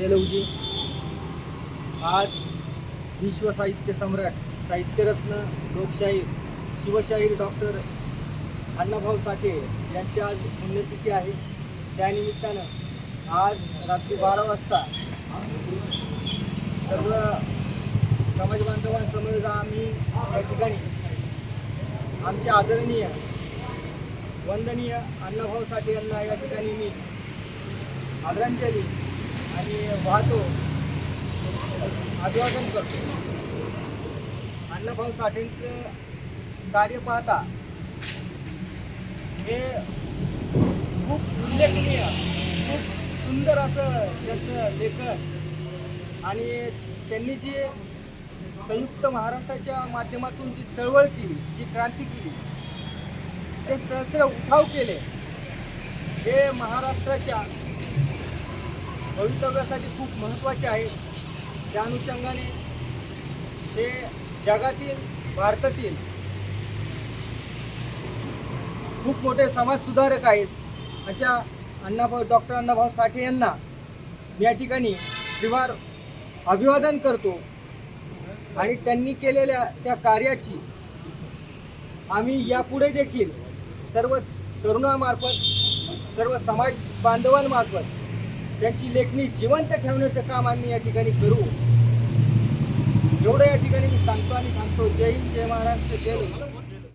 सेलवजी आज विश्व साहित्य सम्राट साहित्यरत्न लोकशाहीर शिवशाहीर डॉक्टर अण्णाभाऊ साठे यांची आज पुण्यतिथी आहे। त्यानिमित्तानं आज रात्री 12 वाजता सर्व समाज बांधवांसमोर आम्ही या ठिकाणी आमचे आदरणीय वंदनीय अण्णाभाऊ साठे यांना या ठिकाणी मी आदरांजली आणि वाहतो अभिवादन करतो। अण्णाभाऊ साठेंचं कार्य पाहता हे खूप उल्लेखनीय, खूप सुंदर असं त्यांचं लेखन आणि त्यांनी जी संयुक्त महाराष्ट्राच्या माध्यमातून जी चळवळ केली, जी क्रांती केली, ते सहस्र उठाव केले, हे महाराष्ट्राच्या भवितव्यासाठी खूप महत्त्वाचे आहे। त्या अनुषंगाने हे जगातील, भारतातील खूप मोठे समाजसुधारक आहेत। अशा डॉक्टर अण्णाभाऊ साठे यांना मी या ठिकाणी श्रीवार अभिवादन करतो आणि त्यांनी केलेल्या त्या कार्याची आम्ही यापुढे देखील सर्व तरुणामार्फत, सर्व समाज बांधवांमार्फत त्यांची लेखणी जिवंत ठेवण्याचं काम आम्ही या ठिकाणी करू, एवढं या ठिकाणी मी सांगतो आणि सांगतो। जय हिंद, जय महाराष्ट्र, जय